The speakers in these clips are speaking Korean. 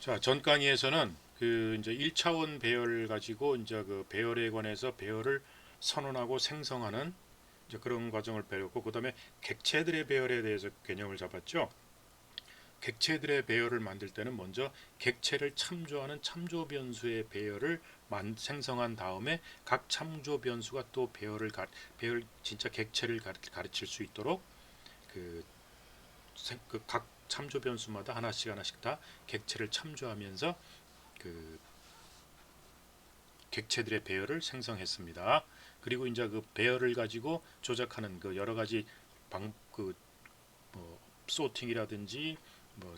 자, 전 강의에서는 그 이제 1차원 배열 가지고 이제 그 배열에 관해서 배열을 선언하고 생성하는 이제 그런 과정을 배웠고, 그다음에 객체들의 배열에 대해서 개념을 잡았죠. 객체들의 배열을 만들 때는 먼저 객체를 참조하는 참조 변수의 배열을 생성한 다음에 각 참조 변수가 또 배열 진짜 객체를 가르칠 수 있도록 그 각 참조 변수마다 하나씩 다 객체를 참조하면서 그 객체들의 배열을 생성했습니다. 그리고 이제 그 배열을 가지고 조작하는 그 여러 가지 뭐 소팅이라든지 뭐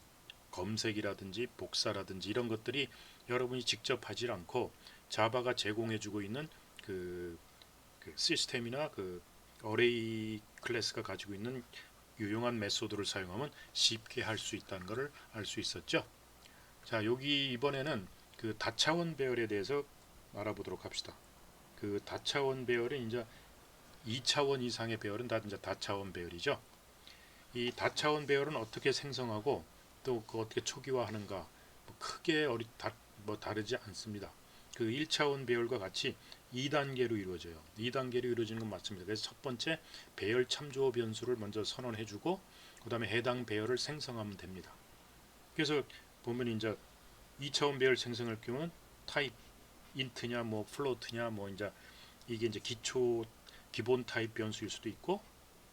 검색이라든지 복사라든지 이런 것들이 여러분이 직접 하지 않고 자바가 제공해주고 있는 그, 그 시스템이나 그 어레이 클래스가 가지고 있는 유용한 메소드를 사용하면 쉽게 할 수 있다는 것을 알 수 있었죠. 자, 여기 이번에는 그 다차원 배열에 대해서 알아보도록 합시다. 그 다차원 배열은 이제 2차원 이상의 배열은 다 이제 다차원 배열이죠. 이 다차원 배열은 어떻게 생성하고 또 그 어떻게 초기화하는가 뭐 크게 뭐 다르지 않습니다. 그 1차원 배열과 같이 2단계로 이루어져요. 2단계로 이루어지는 건 맞습니다. 그래서 첫 번째 배열 참조 변수를 먼저 선언해주고 그 다음에 해당 배열을 생성하면 됩니다. 그래서 보면 이제 2차원 배열 생성할 경우는 타입 인트냐 뭐 플로트냐 뭐 이제 이게 이제 기본 타입 변수일 수도 있고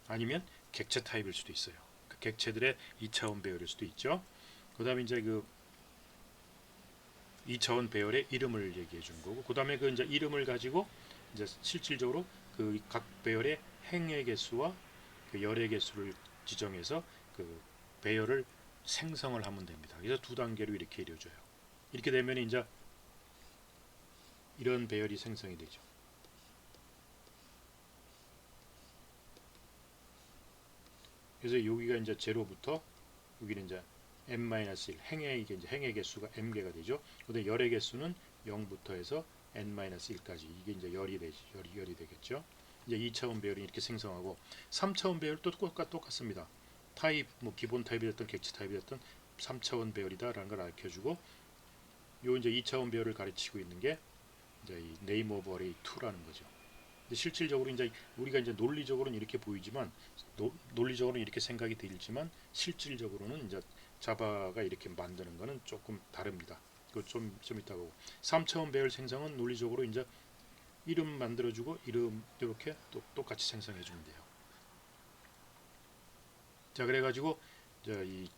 아니면 객체 타입일 수도 있어요. 그 객체들의 2차원 배열일 수도 있죠. 그다음에 이제 그 2차원 배열의 이름을 얘기해 주는 거고, 그다음에 그 이제 이름을 가지고 이제 실질적으로 그 각 배열의 행의 개수와 그 열의 개수를 지정해서 그 배열을 생성을 하면 됩니다. 그래서 두 단계로 이렇게 이루어져요. 이렇게 되면 이제 이런 배열이 생성이 되죠. 그래서 여기가 이제 제로부터 여기는 이제 n-1 행의 이게 이제 행의 개수가 m개가 되죠. 근데 열의 개수는 0부터 해서 n-1까지 이게 이제 열이 되지 열이 되겠죠. 이제 2차원 배열이 이렇게 생성하고 3차원 배열도 똑같습니다. 타입 뭐 기본 타입이 됐던 객체 타입이 됐던 3차원 배열이다라는 걸 알려주고 요 이제 2차원 배열을 가르치고 있는 게 이제 이 네임 오브 어레이 2라는 거죠. 실질적으로 이제 우리가 이제 논리적으로는 이렇게 보이지만 논리적으로는 이렇게 생각이 들지만 실질적으로는 이제 자바가 이렇게 만드는 거는 조금 다릅니다. 그 좀 이따 보고 3차원 배열 생성은 논리적으로 이제 이름 만들어주고 이름 이렇게 똑같이 생성해 주면 돼요. 자, 그래가지고 이제 이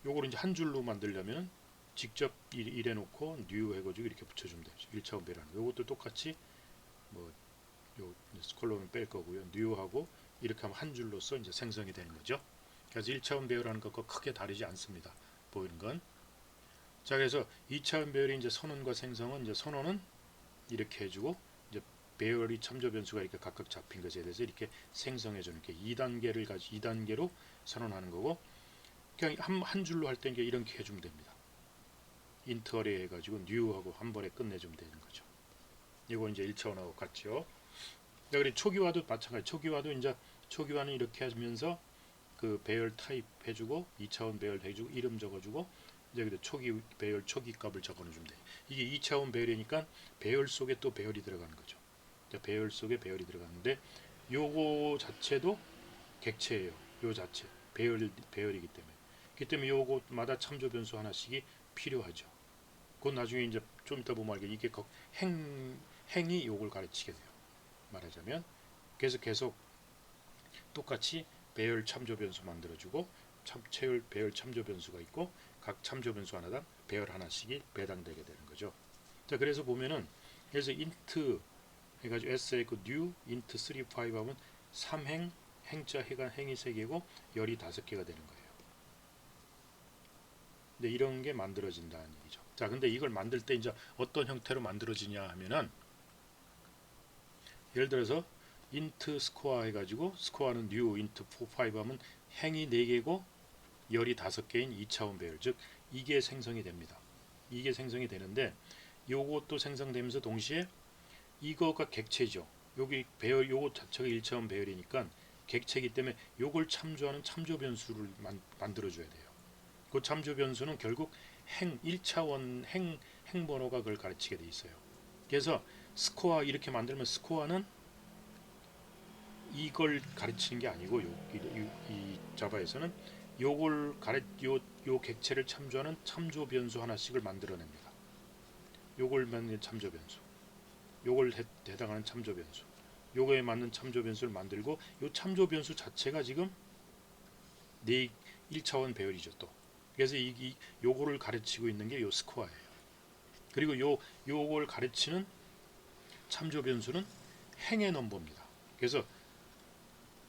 요거를 이제 한 줄로 만들려면 직접 이래 놓고 new 해가지고 이렇게 붙여주면 되죠. 1차원 배열하는 요것도 똑같이 뭐 요 콜론을 뺄 거고요. 뉴하고 이렇게 하면 한 줄로서 이제 생성이 되는 거죠. 그래서 1차원 배열하는 것과 크게 다르지 않습니다. 보이는 건. 자, 그래서 2차원 배열의 이제 선언과 생성은 이제 선언은 이렇게 해주고 이제 배열이 참조 변수가 이렇게 각각 잡힌 것에 대해서 이렇게 생성해 주는 게 2단계를 가지 2단계로 선언하는 거고 그냥 한 줄로 할 때 이렇게 해주면 됩니다. 인터리 해가지고 뉴하고 한 번에 끝내주면 되는 거죠. 이거 이제 1차원하고 같죠. 그리고 초기화도 마찬가지. 초기화도 이제 초기화는 이렇게 하면서 그 배열 타입 해주고 2차원 배열 해주고 이름 적어주고 이제 근데 초기 배열 초기 값을 적어주면 돼. 이게 2차원 배열이니까 배열 속에 또 배열이 들어가는 거죠. 배열 속에 배열이 들어가는데 요거 자체도 객체예요. 요 자체 배열이기 때문에. 그렇기 때문에 요것마다 참조 변수 하나씩이 필요하죠. 그건 나중에 이제 좀 이따 보면 알게 이게 행이 요걸 가르치게 돼요. 말하자면 그래서 계속 똑같이 배열 참조 변수 만들어주고 배열 참조 변수가 있고 각 참조 변수 하나당 배열 하나씩이 배당되게 되는 거죠. 자, 그래서 보면은 그래서 int 해가지고 s 그 new int 3 5 하면 3행 행자 해가 행이 3개고 열이 5개가 되는 거예요. 근데 이런 게 만들어진다는 얘기죠. 자, 근데 이걸 만들 때 이제 어떤 형태로 만들어지냐 하면은 예를 들어서 int 스코어 해가지고 스코어는 new int 4, 5 하면 행이 4개고 열이 5개인 2차원 배열 즉 이게 생성이 됩니다. 이게 생성이 되는데 요것도 생성되면서 동시에 이거가 객체죠. 여기 배열 요것 자체가 1차원 배열이니까 객체이기 때문에 요걸 참조하는 참조 변수를 만들어줘야 돼요. 그 참조 변수는 결국 1차원 행번호가 그걸 가르치게 돼 있어요. 그래서 스코어 이렇게 만들면 스코어는 이걸 가르치는 게 아니고 이 자바에서는 요 객체를 참조하는 참조 변수 하나씩을 만들어냅니다. 요걸 맞는 참조 변수, 요걸 해당하는 참조 변수, 요거에 맞는 참조 변수를 만들고 요 참조 변수 자체가 지금 1차원 배열이죠 또. 그래서 요거를 가르치고 있는 게 요 스코어예요. 그리고 요걸 가르치는 참조 변수는 행의 넘버입니다. 그래서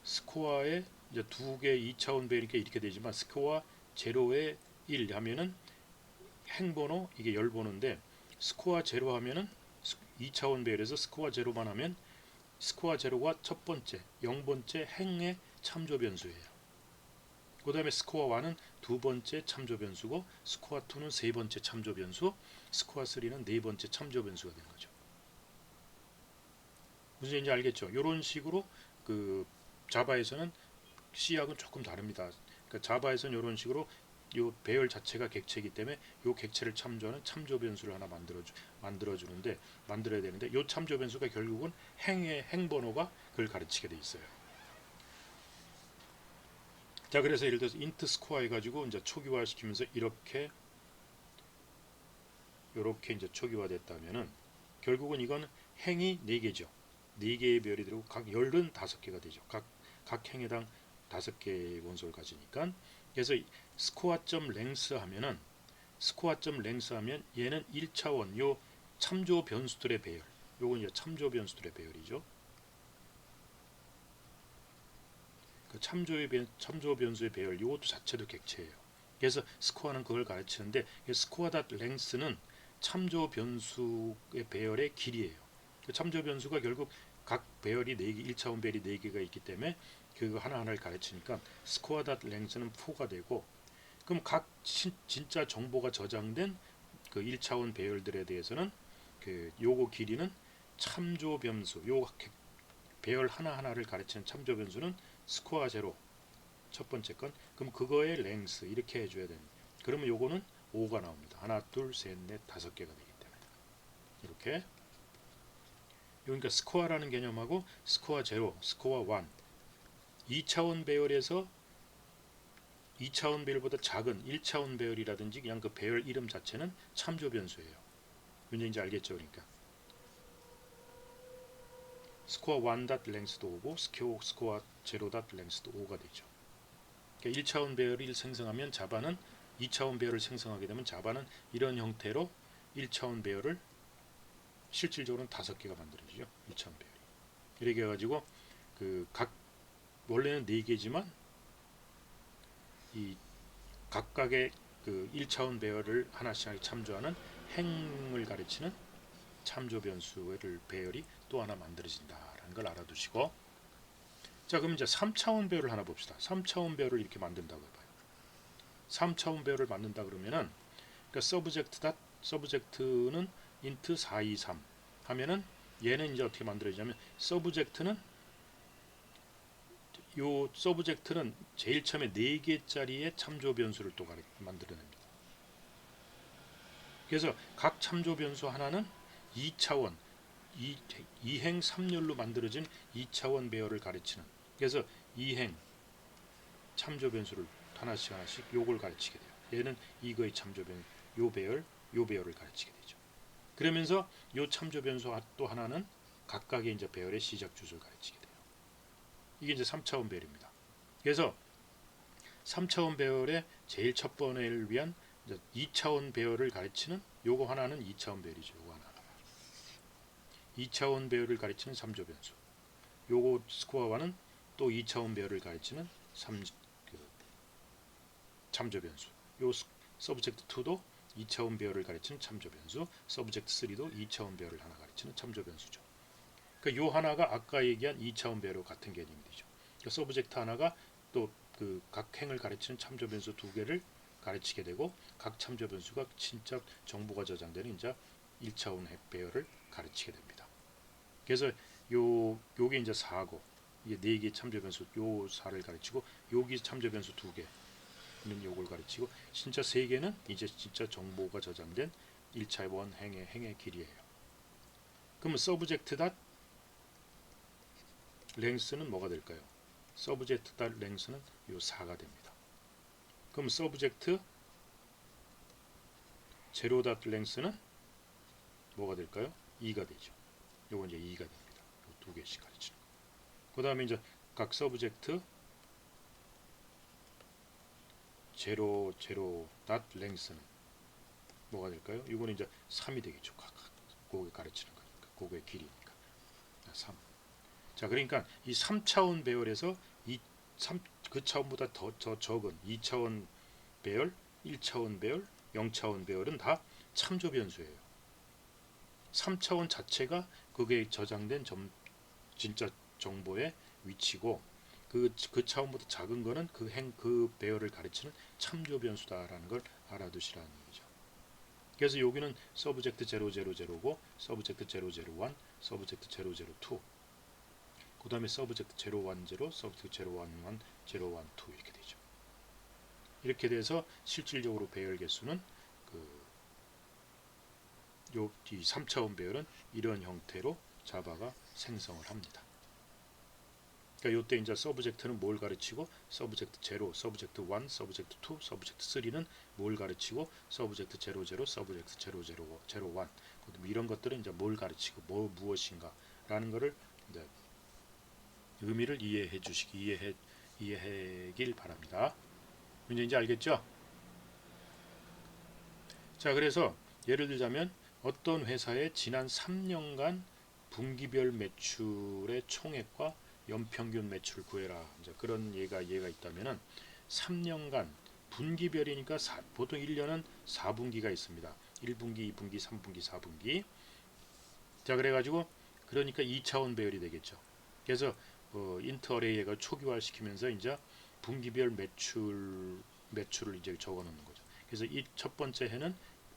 스코어에 이제 두 개 2차원 배열이니까 이렇게 되지만 스코어 제로에 1 하면은 행번호 이게 열번호인데 스코어 제로 하면은 2차원 배열에서 스코어 제로만 하면 스코어 제로가 첫 번째 0번째 행의 참조 변수예요. 그 다음에 스코어 1은 두 번째 참조 변수고 스코어 2는 세 번째 참조 변수, 스코어 3는 네 번째 참조 변수가 되는 거죠. 무슨 얘기인지 알겠죠? 이런 식으로 그 자바에서는 C하고는 조금 다릅니다. 그러니까 자바에서는 이런 식으로 이 배열 자체가 객체이기 때문에 이 객체를 참조하는 참조 변수를 하나 만들어야 되는데 이 참조 변수가 결국은 행번호가 그걸 가르치게 돼 있어요. 자, 그래서 예를 들어서 int 스코어 해가지고 이제 초기화 시키면서 이렇게 이제 초기화됐다면은 결국은 이건 행이 4개죠. 4개의 별이 들어오고 각 85개가 되죠. 각 행에당 5개의 원소를 가지니까. 그래서 스코어점 랭스 하면 얘는 1차원 요 참조 변수들의 배열. 요건 이제 참조 변수들의 배열이죠. 그 참조 변수의 배열 이것도 자체도 객체예요. 그래서 스코어는 그걸 가르치는데 스코어 닷 랭스는 참조 변수의 배열의 길이에요. 그 참조 변수가 결국 각 배열이 4개, 1차원 배열이 4개가 있기 때문에 그거 하나하나를 가르치니까 스코어 닷 랭스는 4가 되고 그럼 각 진짜 정보가 저장된 그 1차원 배열들에 대해서는 그 요거 길이는 참조 변수 요 배열 하나하나를 가르치는 참조 변수는 스코어 제로 첫 번째 건 그럼 그거의 랭스 이렇게 해줘야 됩니다. 그러면 요거는 5가 나옵니다. 하나 둘셋넷 5개가 되기 때문에 이렇게 그러니까 스코어라는 개념하고 스코어 제로 스코어 1 2차원 배열에서 2차원 배열보다 작은 1차원 배열이라든지 그냥 그 배열 이름 자체는 참조 변수예요. 뭔지 알겠죠? 그러니까 스코어 1.length도 5고 스코어 0.length도 5가 되죠. 그러니까 1차원 배열을 생성하면 자바는 2차원 배열을 생성하게 되면 자바는 이런 형태로 1차원 배열을 실질적으로는 5개가 만들어지죠. 1차원 배열이. 이렇게 해가지고 그 각 원래는 4개지만 이 각각의 그 1차원 배열을 하나씩 참조하는 행을 가르치는 참조 변수의 배열이 또 하나 만들어진다라는 걸 알아두시고 자 그럼 이제 3차원 배열을 하나 봅시다. 3차원 배열을 이렇게 만든다고 해봐요. 3차원 배열을 만든다 그러면은 그러니까 서브젝트는 int 423 하면은 얘는 이제 어떻게 만들어지냐면 서브젝트는 제일 처음에 4개짜리의 참조 변수를 또 만들어냅니다. 그래서 각 참조 변수 하나는 2차원 2행 3열로 만들어진 2차원 배열을 가르치는 그래서 2행 참조 변수를 하나씩 요걸 가르치게 돼요. 얘는 이거의 참조 변수 요 배열을 가르치게 되죠. 그러면서 요 참조 변수 또 하나는 각각의 이제 배열의 시작 주소를 가르치게 돼요. 이게 이제 3차원 배열입니다. 그래서 3차원 배열의 제일 첫 번째를 위한 2차원 배열을 가르치는 요거 하나는 2차원 배열이죠. 요거 하나. 2차원 배열을 가르치는 3조 변수. 요거 스코어와는 또 2차원 배열을 가르치는 참조 변수. 요 서브젝트 2도 2차원 배열을 가르치는 참조 변수. 서브젝트 3도 2차원 배열을 하나 가르치는 참조 변수죠. 그러니까 요 하나가 아까 얘기한 2차원 배열과 같은 개념이 되죠. 그러니까 서브젝트 하나가 또 그 각 행을 가르치는 참조 변수 2개를 가르치게 되고 각 참조 변수가 진짜 정보가 저장되는 이제 1차원 배열을 가르치게 됩니다. 그래서 요게 이제 4고 이게 4개 참조 변수 요 4를 가르치고 여기 참조 변수 2개 는 요걸 가르치고 진짜 세계는 이제 진짜 정보가 저장된 1차 원 행의 길이에요. 그러면 서브젝트 닷 랭스는 뭐가 될까요? 서브젝트 닷 랭스는 요 4가 됩니다. 그럼 서브젝트 제로 닷 랭스는 뭐가 될까요? 2가 되죠. 요건 이제 2가 됩니다. 요 두 개씩 가르치는 거. 그 다음에 이제 각 서브젝트 제로 닷 랭스는 뭐가 될까요? 이거는 이제 3이 되겠죠. 각각 그게 가르치는 거니까. 그게 길이니까. 3. 자, 그러니까 이 3차원 배열에서 그 차원보다 더 적은 2차원 배열, 1차원 배열, 0차원 배열은 다 참조 변수예요. 3차원 자체가 그게 저장된 진짜 정보의 위치고 그 차원보다 작은 거는 그 배열을 가르치는 참조 변수다라는 걸 알아두시라는 얘기죠. 그래서 여기는 서브젝트 000고 서브젝트 001, 서브젝트 002, 그 다음에 서브젝트 010, 서브젝트 011, 012 이렇게 되죠. 이렇게 돼서 실질적으로 배열 개수는 이 3차원 배열은 이런 형태로 자바가 생성을 합니다. 그러니까 이때 이제 서브젝트는 뭘 가르치고 서브젝트 0, 서브젝트 1, 서브젝트 2, 서브젝트 3는 뭘 가르치고 서브젝트 00, 서브젝트 001 이런 것들은 이제 뭘 가르치고 무엇인가라는 것을 이제 의미를 이해하길 바랍니다. 이제 알겠죠? 자, 그래서 예를 들자면 어떤 회사의 지난 3년간 분기별 매출의 총액과 연평균 매출 구해라. 이제 그런 예가 있다면은 3년간 분기별이니까 보통 1년은 4분기가 있습니다. 1분기, 2분기, 3분기, 4분기. 자, 그래가지고 그러니까 2차원 배열이 되겠죠. 그래서 인터레이가 초기화시키면서 이제 분기별 매출을 이제 적어놓는 거죠. 그래서 이 첫 번째 해는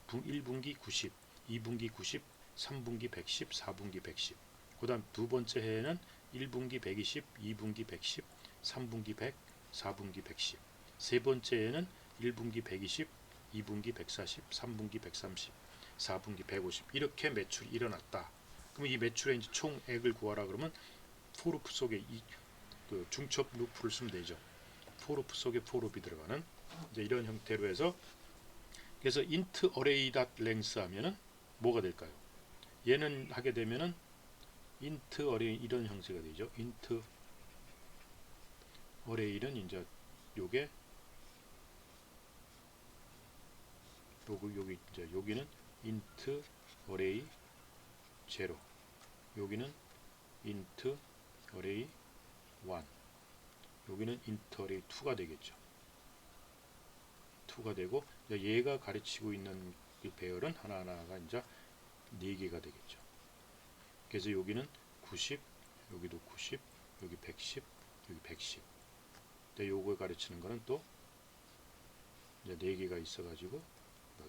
1분기 90, 2분기 90, 3분기 110, 4분기 110. 그다음 두 번째 해에는 1분기 120, 2분기 110, 3분기 100, 4분기 110. 세 번째에는 1분기 120, 2분기 140, 3분기 130, 4분기 150. 이렇게 매출이 일어났다. 그럼 이 매출의 이제 총액을 구하라 그러면 포루프 속에 그 중첩 루프를 쓰면 되죠. 포루프 속에 포루프이 들어가는 이제 이런 형태로 해서 그래서 int array length 하면은 뭐가 될까요? 얘는 하게 되면은 int array 이런 형태가 되죠. int array는 이제 요게 여기 이제 여기는 int array 0, 여기는 int array 1, 여기는 int array 2가 되겠죠. 2가 되고 얘가 가르치고 있는 그 배열은 하나하나가 이제 4개가 되겠죠. 그래서 여기는 90, 여기도 90, 여기 110, 여기 110. 요거 가르치는 거는 또 이제 4개가 있어가지고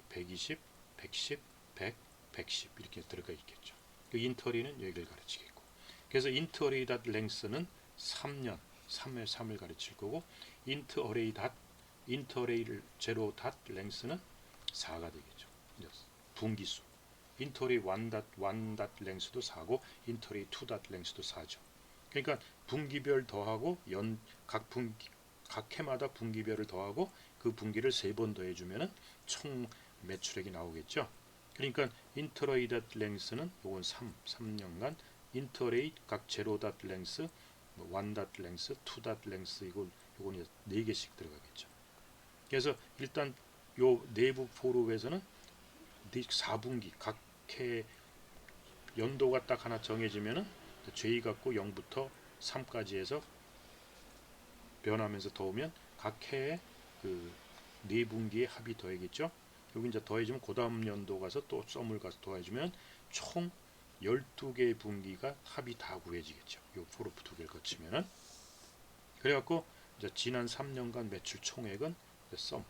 120, 110, 100, 110 이렇게 들어가 있겠죠. 그 인터리는 여기를 가르치겠고. 그래서 인터레이 닷 랭스는 3년, 3회 3을 가르칠 거고 인터레이 제로 닷 랭스는 4가 되겠죠. 분기수. 인터레이 1 닷 랭스도 4고 인터레이 2 닷 랭스도 4죠. 그러니까 분기별 더하고 각 해마다 분기별을 더하고 그 분기를 3번 더해주면은 총 매출액이 나오겠죠. 그러니까 인터레이 닷 랭스는 요건 3년간 인터레이 각 제로 닷 랭스, 1 닷 랭스, 2 닷 랭스 요건 4개씩 들어가겠죠. 그래서 일단 요 내부 포룹에서는 4분기 각 해 연도가 딱 하나 정해지면은 J 갖고 0부터 3까지 해서 변하면서 더우면 각 해에 그 4분기의 합이 더해겠죠. 여기 이제 더해지면 그 다음 연도 가서 또 썸을 가서 더해주면 총 12개의 분기가 합이 다 구해지겠죠. 요 포로프 2개를 거치면은 그래갖고 이제 지난 3년간 매출 총액은 썸,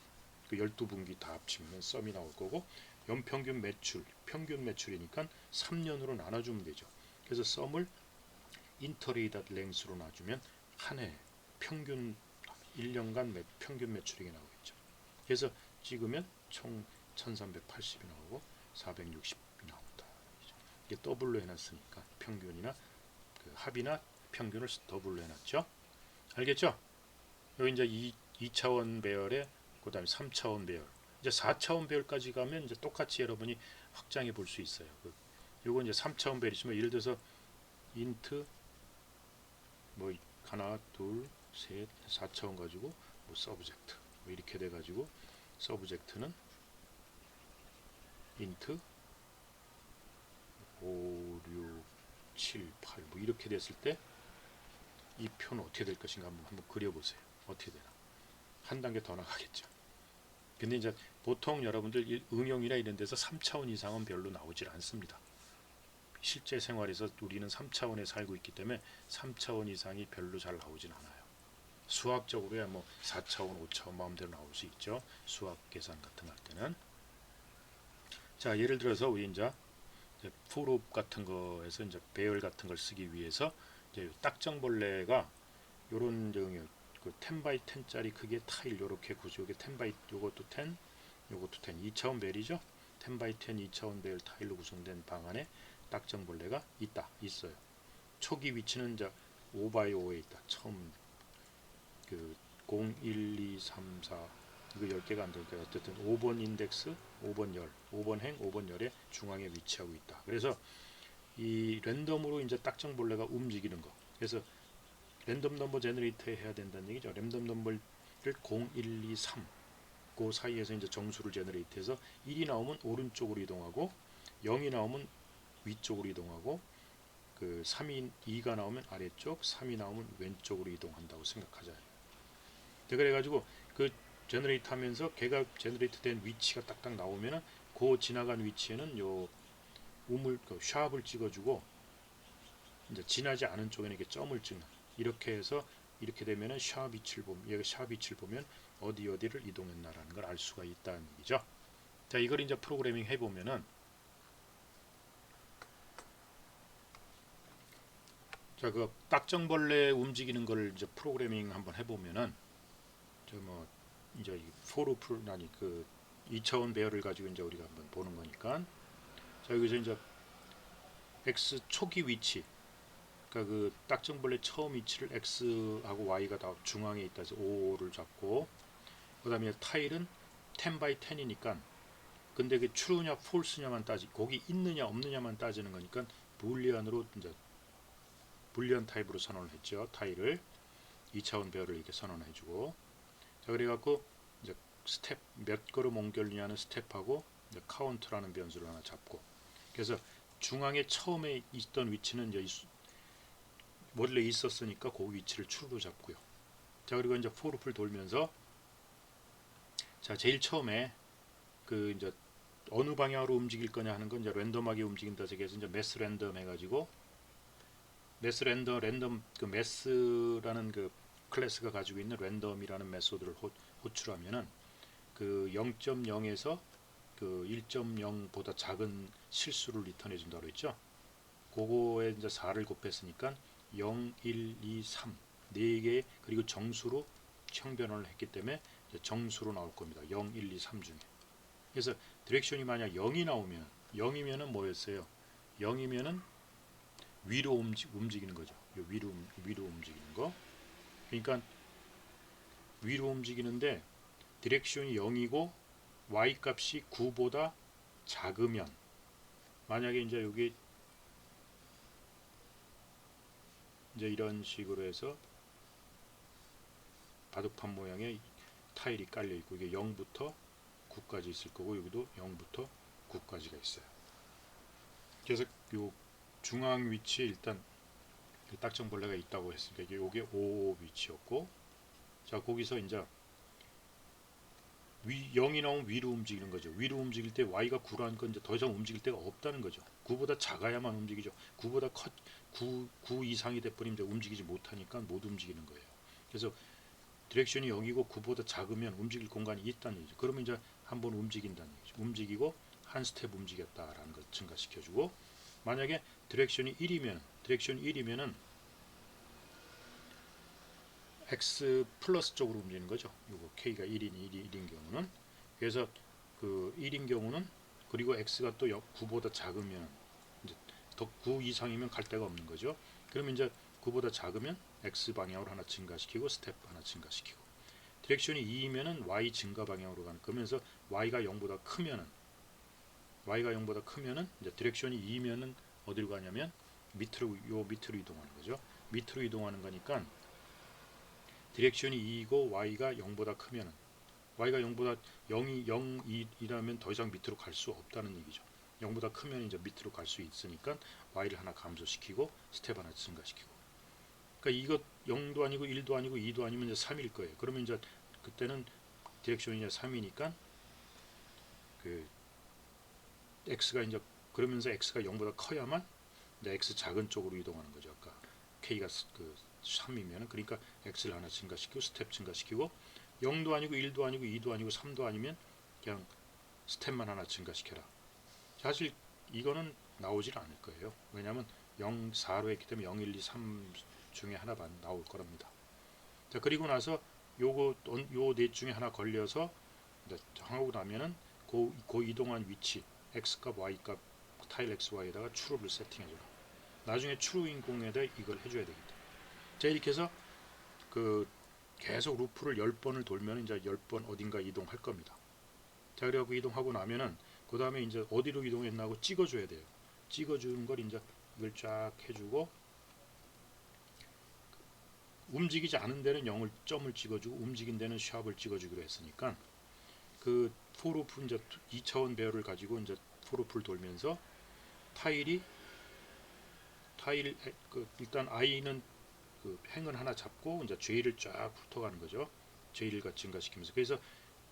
그 12분기 다 합치면 썸이 나올 거고 연평균 매출, 평균 매출이니까 3년으로 나눠주면 되죠. 그래서 썸을 인터레이드 랭스로 놔주면 한 해 평균 1년간 평균 매출액이 나오겠죠. 그래서 찍으면 총 1380이 나오고 460이 나온다. 이게 더블로 해놨으니까 평균이나 그 합이나 평균을 더블로 해놨죠. 알겠죠? 여기 이제 2차원 배열에 그 다음에 3차원 배열, 이제 4차원 배열까지 가면 이제 똑같이 여러분이 확장해 볼 수 있어요. 요거 이제 3차원 배열이지만 예를 들어서 인트 뭐 하나 둘 셋 4차원 가지고 뭐 서브젝트 뭐 이렇게 돼 가지고 서브젝트는 인트 5 6 7 8 뭐 이렇게 됐을 때 이 표는 어떻게 될 것인가 한번 그려보세요. 어떻게 되나. 한 단계 더 나가겠죠. 근데 이제 보통 여러분들 응용이나 이런 데서 3차원 이상은 별로 나오질 않습니다. 실제 생활에서 우리는 3차원에 살고 있기 때문에 3차원 이상이 별로 잘 나오진 않아요. 수학적으로야 뭐 4차원, 5차원 마음대로 나올 수 있죠. 수학 계산 같은 거 할 때는. 자, 예를 들어서 우리 이제 풀옵 같은 거에서 이제 배열 같은 걸 쓰기 위해서 이제 딱정벌레가 요런 그 10 x 10짜리 크기의 타일 요렇게 구조, 요게 10 x 요것도 10, 요것도 10, 2차원 배열이죠. 10 x 10 2차원 배열 타일로 구성된 방 안에 딱정벌레가 있어요. 초기 위치는 이제 5 x 5에 있다. 처음 그 0, 1, 2, 3, 4 이거 10개가 안 되니까 어쨌든 5번 인덱스, 5번 열, 5번 행, 5번 열의 중앙에 위치하고 있다. 그래서 이 랜덤으로 이제 딱정벌레가 움직이는 거. 그래서 랜덤 넘버 제너레이터 해야 된다는 얘기죠. 랜덤 넘버를 0, 1, 2, 3 그 사이에서 이제 정수를 제너레이트해서 1이 나오면 오른쪽으로 이동하고 0이 나오면 위쪽으로 이동하고 그 2가 나오면 아래쪽, 3이 나오면 왼쪽으로 이동한다고 생각하자. 그래가지고 그 제너레이트 하면서 걔가 제너레이트 된 위치가 딱딱 나오면은 그 지나간 위치에는 요 그 샵을 찍어주고 이제 지나지 않은 쪽에는 이렇게 점을 찍는, 이렇게 해서 이렇게 되면은 샵 위치를 보면, 얘가 샵 위치를 보면 어디를 이동했나라는 걸 알 수가 있다는 얘기죠. 자, 이걸 이제 프로그래밍 해보면은, 자, 그 딱정벌레 움직이는 걸 이제 프로그래밍 한번 해보면은, 저 뭐 이제 포르풀 아니 그 2차원 배열을 가지고 이제 우리가 한번 보는 거니까, 자, 여기서 이제 x 초기 위치, 그러니까 그 딱정벌레 처음 위치를 x하고 y가 다 중앙에 있다 해서 5를 잡고, 그 다음에 타일은 10 by 10이니까 근데 그 true냐 false냐만 거기 있느냐 없느냐만 따지는 거니까 불리언으로 이제 불리언 타입으로 선언을 했죠. 타일을 2차원 배열을 이렇게 선언해주고, 자, 그래갖고 이제 스텝 몇 걸음 옮겼느냐는 스텝하고 이제 카운트라는 변수를 하나 잡고, 그래서 중앙에 처음에 있던 위치는 이제 원래 있었으니까 그 위치를 true로 잡고요. 자, 그리고 이제 for를 돌면서, 자, 제일 처음에 그 이제 어느 방향으로 움직일 거냐 하는 건 이제 랜덤하게 움직인다 해서 이제 매스 랜덤 해가지고 매스 랜덤 그 매스라는 그 클래스가 가지고 있는 랜덤이라는 메소드를 호출하면은 그 0.0에서 그 1.0보다 작은 실수를 리턴해 준다고 했죠. 그거에 이제 4를 곱했으니까 0, 1, 2, 3 4개, 그리고 정수로 형변을 했기 때문에 정수로 나올 겁니다. 0, 1, 2, 3 중에. 그래서 디렉션이 만약 0이 나오면, 0이면은 뭐였어요? 0이면은 위로 움직이는 거죠. 위로 움직이는 거. 그러니까 위로 움직이는데 디렉션이 0이고 y 값이 9보다 작으면, 만약에 이제 여기 이제 이런 식으로 해서 바둑판 모양의 타일이 깔려 있고 이게 0부터 9까지 있을 거고 여기도 0부터 9까지가 있어요. 그래서 요 중앙 위치에 일단 딱정벌레가 있다고 했으니까 이게 5 위치였고, 자, 거기서 이제 0이 나오면 위로 움직이는 거죠. 위로 움직일 때 y가 9라는 건 이제 더 이상 움직일 데가 없다는 거죠. 9보다 작아야만 움직이죠. 9 이상이 돼버리면 이제 움직이지 못하니까 못 움직이는 거예요. 그래서 디렉션이 0이고 9보다 작으면 움직일 공간이 있다는 얘기죠. 그러면 이제 한번 움직인다는 얘기죠. 움직이고 한 스텝 움직였다라는 걸 증가시켜주고, 만약에 디렉션이 1이면은 x 플러스 쪽으로 움직이는 거죠. 요거 k가 1인 경우는. 그래서 그 1인 경우는, 그리고 x가 또 9보다 작으면, 이제 더 9 이상이면 갈 데가 없는 거죠. 그러면 이제 9보다 작으면 x 방향으로 하나 증가시키고 스텝 하나 증가시키고, 디렉션이 2이면은 y 증가 방향으로 가는 거면서 y가 0보다 크면은 이제 디렉션이 2면은 어디로 가냐면 밑으로 이동하는 거죠. 밑으로 이동하는 거니까 디렉션이 2이고 y가 0보다 크면은, y가 0보다 0이라면 더 이상 밑으로 갈 수 없다는 얘기죠. 0보다 크면 이제 밑으로 갈 수 있으니까 y를 하나 감소시키고 스텝 하나 증가시키고. 그러니까 이것 0도 아니고 1도 아니고 2도 아니면 이제 3일 거예요. 그러면 이제 그때는 디렉션이 이제 3이니까 그 x가 이제, 그러면서 x가 0보다 커야만 이제 x 작은 쪽으로 이동하는 거죠. 아까 k가 그 3이면은, 그러니까 x를 하나 증가시키고 스텝 증가시키고, 0도 아니고 1도 아니고 2도 아니고 3도 아니면 그냥 스텝만 하나 증가시켜라. 사실 이거는 나오질 않을 거예요. 왜냐하면 0, 4로 했기 때문에 0, 1, 2, 3 중에 하나만 나올 거랍니다. 자, 그리고 나서 요 넷 중에 하나 걸려서 하고 나면은 그 이동한 위치 x값 y값 타일 xy에다가 추루를 세팅해줘라. 나중에 추루 인공에다 이걸 해줘야 되겠다. 자, 이렇게 해서 그 계속 루프를 10번을 돌면 이제 10번 어딘가 이동할 겁니다. 자, 그래갖고 이동하고 나면은 그 다음에 이제 어디로 이동했나고 찍어줘야 돼요. 찍어주는 걸 이제 이걸 쫙 해주고, 움직이지 않은 데는 0을 점을 찍어주고 움직인 데는 샵을 찍어주기로 했으니까, 그 포로프 이제 2차원 배열을 가지고 이제 포로프를 돌면서 타일 그 일단 i는 그 행을 하나 잡고 이제 J를 쫙 훑어가는 거죠. J를 증가시키면서. 그래서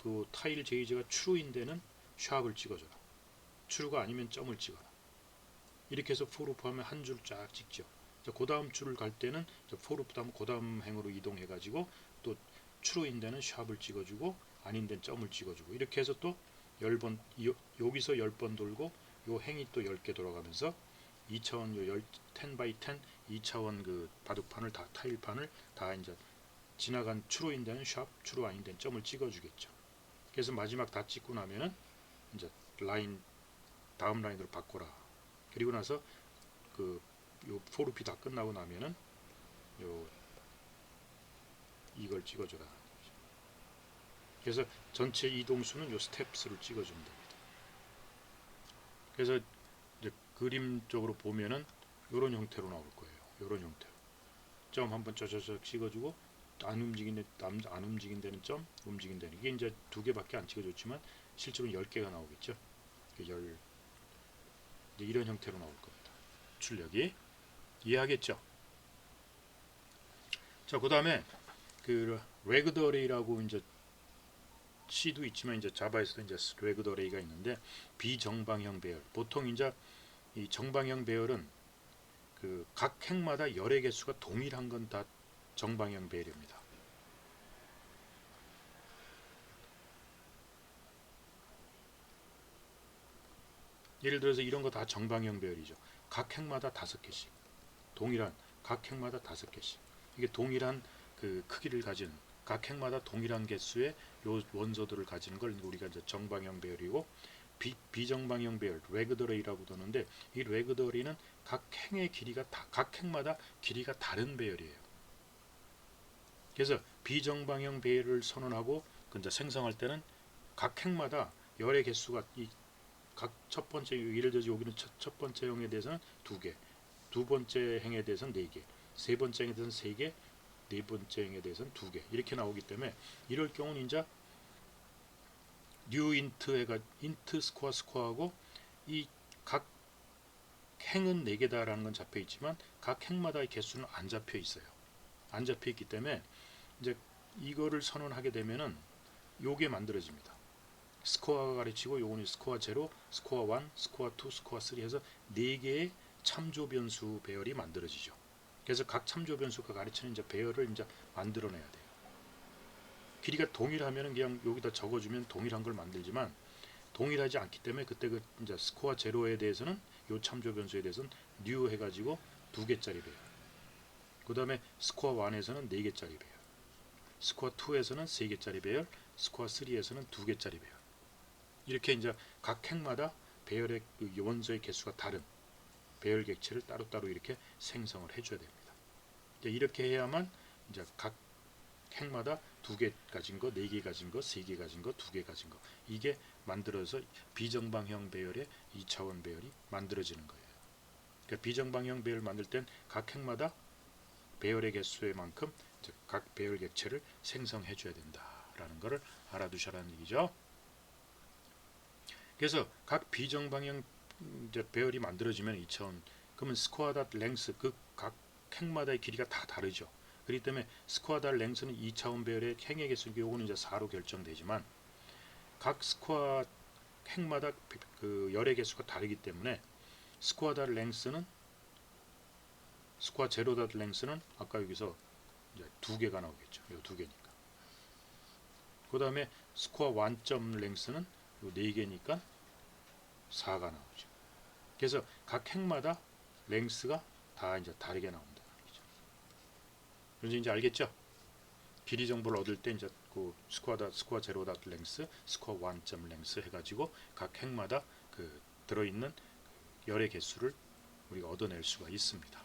그 타일 JG가 추루인 데는 샵을 찍어줘라. 추루가 아니면 점을 찍어라. 이렇게 해서 포루프 하면 한 줄 쫙 찍죠. 그 다음 줄을 갈 때는 포루프 다음 그 다음 행으로 이동해 가지고 또 추루인 데는 샵을 찍어주고 아닌 데는 점을 찍어주고, 이렇게 해서 또 10번, 여기서 10번 돌고 요 행이 또 10개 돌아가면서 2차원 10 by 10 2차원 그 바둑판을 다, 타일판을 다 이제 지나간 추루인 데는 샵, 추루 아닌 데는 점을 찍어주겠죠. 그래서 마지막 다 찍고 나면은 이제 라인, 다음 라인으로 바꿔라. 그리고 나서 그 요 포르피 다 끝나고 나면은 요 이걸 찍어줘라. 그래서 전체 이동수는 요 스텝스를 찍어주면 됩니다. 그래서 이제 그림 쪽으로 보면은 요런 형태로 나올 거예요. 요런 형태로 점 한번 쩌쩌쩌 찍어주고, 안 움직인 데는 점, 움직인 데는, 이게 이제 2개밖에 안 찍어줬지만 실제로 10개가 나오겠죠. 이제 이런 형태로 나올 겁니다. 출력이. 이해하겠죠? 자, 그 다음에 그 레그드 어레이라고 이제 C도 있지만 이제 자바에서도 이제 레그드 어레이가 있는데, 비정방형 배열. 보통 이제 이 정방형 배열은 그 각 행마다 열의 개수가 동일한 건 다 정방형 배열입니다. 예를 들어서 이런 거 다 정방형 배열이죠. 각 행마다 5개씩. 동일한, 각 행마다 5개씩. 이게 동일한 그 크기를 가진, 각 행마다 동일한 개수의 요 원소들을 가지는 걸 우리가 이제 정방형 배열이고, 비정방형 배열, 레그더레이라고도 하는데, 이 레그더레이는 각 행의 길이가 각 행마다 길이가 다른 배열이에요. 그래서 비정방형 배열을 선언하고 이제 생성할 때는 각 행마다 열의 개수가 이 각 첫 번째, 예를 들어서 여기는 첫 번째 행에 대해서는 2개, 두 번째 행에 대해서는 4개, 세 번째 행에 대해서는 3개, 네 번째 행에 대해서는 2개, 이렇게 나오기 때문에 이럴 경우는 이제 뉴 인트가 인트 스코어하고 이 각 행은 4개다라는 건 잡혀 있지만 각 행마다의 개수는 안 잡혀 있어요. 안 잡혀 있기 때문에 이제 이거를 선언하게 되면은 요게 만들어집니다. 스코어가 가르치고 요거는 스코어 0, 스코어 1, 스코어 2, 스코어 3 해서 4개의 참조 변수 배열이 만들어지죠. 그래서 각 참조 변수가 가르치는 이제 배열을 이제 만들어내야 돼요. 길이가 동일하면 그냥 여기다 적어주면 동일한 걸 만들지만 동일하지 않기 때문에 그때 그 이제 스코어 0에 대해서는 요 참조 변수에 대해서는 new 해가지고 2개짜리 배열. 그 다음에 스코어 1에서는 4개짜리 배열. 스코어 2에서는 3개짜리 배열, 스코어 3에서는 2개짜리 배열. 이렇게 이제 각 핵마다 배열의 그 원소의 개수가 다른 배열 객체를 따로따로 이렇게 생성을 해줘야 됩니다. 이렇게 해야만 이제 각 핵마다 2개 가진 거, 4개 가진 거, 3개 가진 거, 2개 가진 거, 이게 만들어서 비정방형 배열의 2차원 배열이 만들어지는 거예요. 그러니까 비정방형 배열 만들 땐 각 핵마다 배열의 개수의 만큼 각 배열 객체를 생성해 줘야 된다라는 것을 알아두셔라는 얘기죠. 그래서 각 비정방형 이제 배열이 만들어지면 2차원, 그러면 스코어 닷 랭스, 그 각 핵마다의 길이가 다 다르죠. 그렇기 때문에 스코어 닷 랭스는 2차원 배열의 행의 개수, 요거는 이제 4로 결정되지만 각 스코어 핵마다 그 열의 개수가 다르기 때문에 스코어 닷 랭스는 스코어 제로 닷 랭스는 아까 여기서 이제 2개가 나오겠죠. 이 2개니까. 그 다음에 스코어 완점 랭스는 요 4개니까 4가 나오죠. 그래서 각 핵마다 랭스가 다 이제 다르게 나온다는 얘기죠. 그래서 이제 알겠죠? 길이 정보를 얻을 때 이제 그 스코어 제로 닷 랭스, 스코어 완점 랭스 해가지고 각 핵마다 그 들어있는 열의 개수를 우리가 얻어낼 수가 있습니다.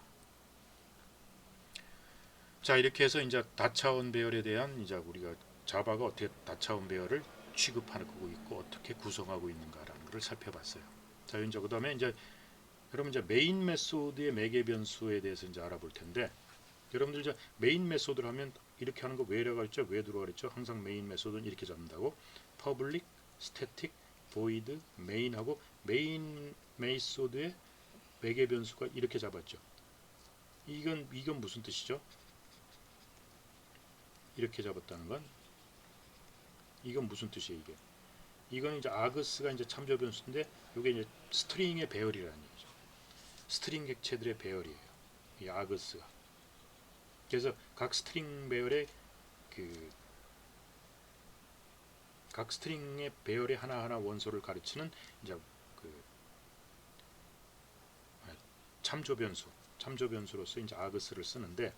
자, 이렇게 해서 이제 다차원 배열에 대한 이제 우리가 자바가 어떻게 다차원 배열을 취급하고 있고 어떻게 구성하고 있는가라는 것을 살펴봤어요. 자, 이제 그다음에 이제 여러분 이제 메인 메소드의 매개 변수에 대해서 이제 알아볼 텐데, 여러분들 이제 메인 메소드를 하면 이렇게 하는 거 왜라고 했죠? 왜 들어가 그랬죠? 항상 메인 메소드는 이렇게 잡는다고. public, static, void, main하고 메인 메소드의 매개 변수가 이렇게 잡았죠. 이건 무슨 뜻이죠? 이렇게 잡았다는 건 이건 무슨 뜻이에요? 이거는 이제 아그스가 이제 참조 변수인데 이게 이제 스트링의 배열이라는 얘기죠. 스트링 객체들의 배열이에요. 이 아그스가. 그래서 각 스트링 배열의 각 스트링의 배열의 하나하나 원소를 가르치는 이제 그 참조 변수로서 이제 아그스를 쓰는데,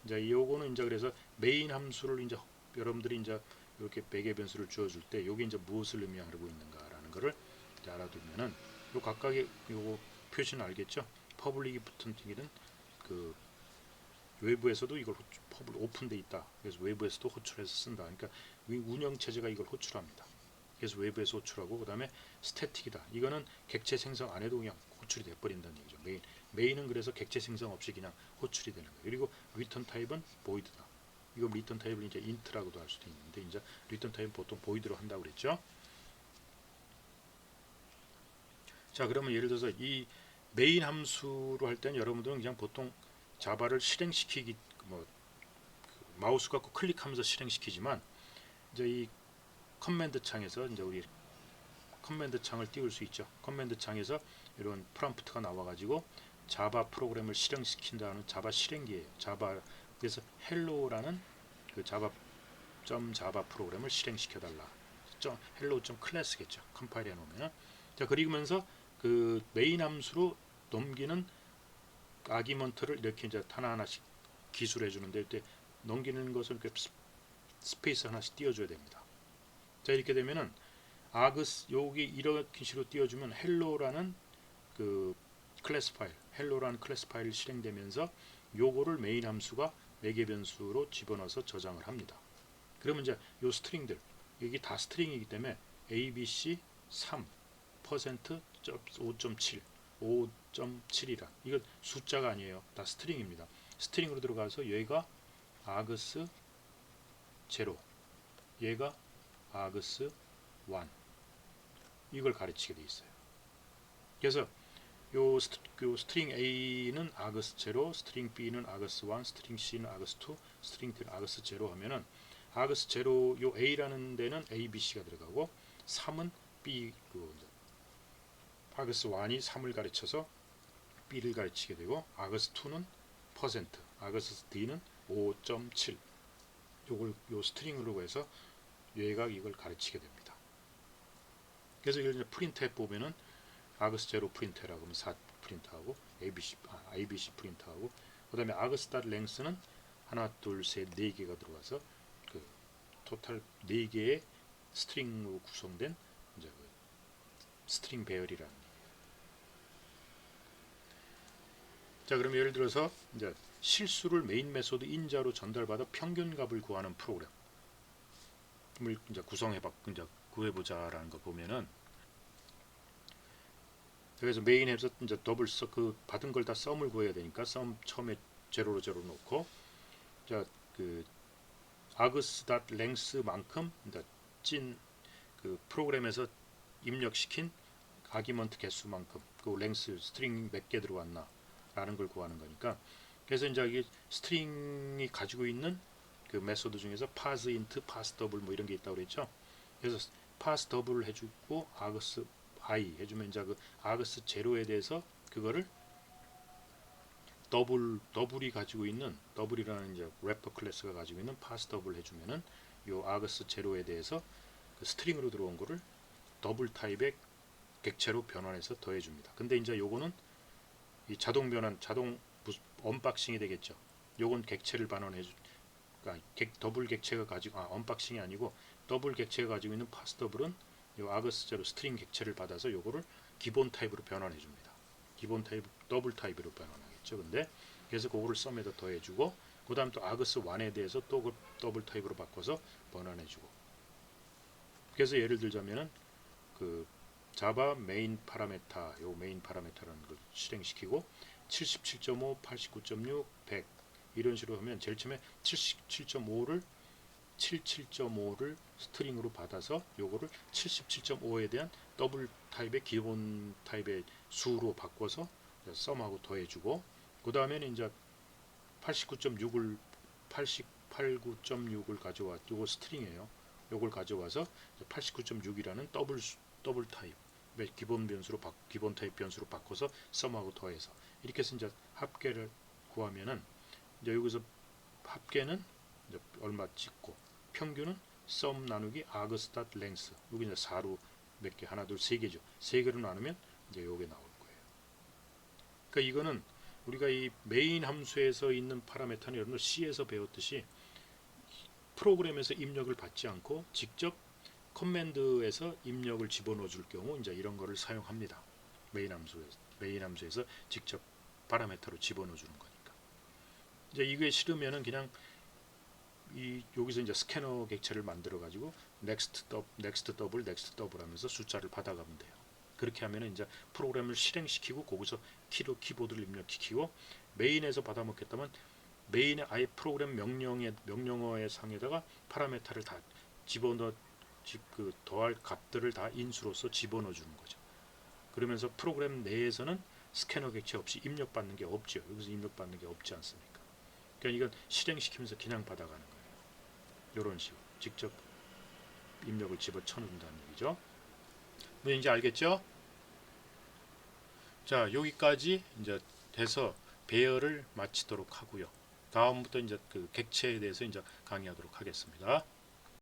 이제 요거는 이제 그래서 메인 함수를 이제 여러분들이 이제 이렇게 매개 변수를 주어줄 때 요게 이제 무엇을 의미하고 있는가라는 것을 이제 알아두면은 요 각각의 요 표시는 알겠죠? 퍼블릭이 붙은 얘기는 그 외부에서도 이걸 오픈돼 있다. 그래서 외부에서도 호출해서 쓴다. 그러니까 운영 체제가 이걸 호출합니다. 그래서 외부에서 호출하고, 그 다음에 스태틱이다. 이거는 객체 생성 안 해도 그냥 호출이 돼버린다는 얘기죠. 메인은 그래서 객체 생성 없이 그냥 호출이 되는 거예요. 그리고 리턴 타입은 보이드다. 이거 리턴 타입을 이제 인트라고도 할 수도 있는데, 이제 리턴 타입은 보통 보이드로 한다고 그랬죠. 자, 그러면 예를 들어서 이 메인 함수로 할 때는 여러분들은 그냥 보통 자바를 실행시키기 마우스 갖고 클릭하면서 실행시키지만, 이제 이 커맨드 창에서 이제 우리 커맨드 창을 띄울 수 있죠. 커맨드 창에서 이런 프롬프트가 나와가지고 자바 프로그램을 실행시킨다는 자바 실행기예요. 자바, 그래서 헬로라는 그 자바 프로그램을 실행시켜달라. hello.class겠죠. 컴파일 해놓으면. 자, 그리면서 그 메인 함수로 넘기는 아기먼트를 이렇게 이제 하나하나씩 기술해 주는데, 이때 넘기는 것을 이렇게 스페이스 하나씩 띄워줘야 됩니다. 자, 이렇게 되면은 아그스 여기 이렇게 식으로 띄워주면 헬로라는 그 클래스 파일, 헬로라는 클래스 파일이 실행되면서 요거를 메인 함수가 매개 변수로 집어넣어서 저장을 합니다. 그러면 이제 요 스트링들, 여기 다 스트링이기 때문에 ABC 3 5.7 5.7이란 이건 숫자가 아니에요. 다 스트링입니다. 스트링으로 들어가서 얘가 아그스 0, 얘가 아그스 1, 이걸 가르치게 돼 있어요. 그래서 요 스트링 A는 아그스 0, 스트링 B는 아그스 1, 스트링 C는 아그스 2, 스트링 D는 아그스 0 하면은 아그스 0, 요 A라는 데는 A, B, C가 들어가고 3은 B, 아그스 1이 3을 가르쳐서 B를 가르치게 되고, 아그스 2는 퍼센트, 아그스 D는 5.7, 요 스트링으로 해서 얘가 이걸 가르치게 됩니다. 그래서 이걸 이제 프린트해 보면은 아그스 0 프린트라고 하면 4 프린트하고 ABC 프린트하고, 그 다음에 아그스 닷 랭스는 하나 둘 셋 4개가 들어와서 그 토탈 4개의 스트링으로 구성된 이제 그 스트링 배열이라는 얘기예요. 자, 그럼 예를 들어서 이제 실수를 메인 메소드 인자로 전달받아 평균값을 구하는 프로그램을 이제 구해보자라는 거 보면은, 그래서 메인 앱에서 이제 더블 그 받은 걸 다 썸을 구해야 되니까 썸 처음에 제로로 놓고, 자, 그 args.length만큼 이제 찐 그 프로그램에서 입력시킨 아기먼트 개수만큼 그 랭스 스트링 몇 개 들어왔나 라는 걸 구하는 거니까, 그래서 이제 이게 스트링이 가지고 있는 그 메소드 중에서 parse int, parse double 뭐 이런 게 있다고 그랬죠. 그래서 parse double 해주고 args i 해주면 이제 그 args 제로에 대해서 그거를 더블이 가지고 있는, 더블이라는 이제 래퍼 클래스가 가지고 있는 parse double 해주면은 요 args 제로에 대해서 그 스트링으로 들어온 거를 더블 타입의 객체로 변환해서 더해줍니다. 근데 이제 요거는 이 자동 변환, 자동 언박싱이 되겠죠. 요건 객체를 반환해주, 그러니까 더블 객체가 가지고, 언박싱이 아니고 더블 객체가 가지고 있는 파스 더블은 요 아그스제로 스트링 객체를 받아서 요거를 기본 타입으로 변환해줍니다. 기본 타입 더블 타입으로 변환하겠죠. 근데 그래서 그거를 썸에다 더해주고, 그 다음 또 아그스 1에 대해서 또 그 더블 타입으로 바꿔서 변환해주고. 그래서 예를 들자면은 그 자바 메인 파라메타, 요 메인 파라메타라는 걸 실행시키고 77.5, 89.6, 100 이런 식으로 하면 제일 처음에 77.5를 스트링으로 받아서 요거를 77.5에 대한 더블 타입의 기본 타입의 수로 바꿔서 썸하고 더해주고, 그 다음에는 이제 89.6을 가져와, 요거 스트링이에요. 요걸 가져와서 89.6이라는 더블 타입 기본 타입 변수로 바꿔서 썸하고 더해서 이렇게 해서 이제 합계를 구하면은, 이제 여기서 합계는 이제 얼마 찍고, 평균은 썸 나누기 args.length, 여기 이제 4로 몇 개, 하나 둘 세 개죠. 세 개로 나누면 이제 요게 나올 거예요. 그러니까 이거는 우리가 이 메인 함수에서 있는 파라메터는 여러분들 C에서 배웠듯이 프로그램에서 입력을 받지 않고 직접 커맨드에서 입력을 집어넣어 줄 경우 이제 이런 거를 사용합니다. 메인 함수에서 직접 파라메터로 집어넣어 주는 거니까. 이제 이게 싫으면은 그냥 여기서 이제 스캐너 객체를 만들어 가지고 next double 하면서 숫자를 받아가면 돼요. 그렇게 하면은 이제 프로그램을 실행시키고 거기서 키보드를 입력시키고, 메인에서 받아먹겠다면 메인의 아예 프로그램 명령어의 상에다가 파라메터를 다 더할 값들을 다 인수로서 집어넣어 주는 거죠. 그러면서 프로그램 내에서는 스캐너 객체 없이 입력받는 게 없죠. 여기서 입력받는 게 없지 않습니까? 그러니까 이건 실행시키면서 그냥 받아가는 거예요. 이런 식으로 직접 입력을 집어넣는다는 얘기죠. 뭐 이제 알겠죠? 자, 여기까지 이제 돼서 배열을 마치도록 하고요. 다음부터 이제 그 객체에 대해서 이제 강의하도록 하겠습니다.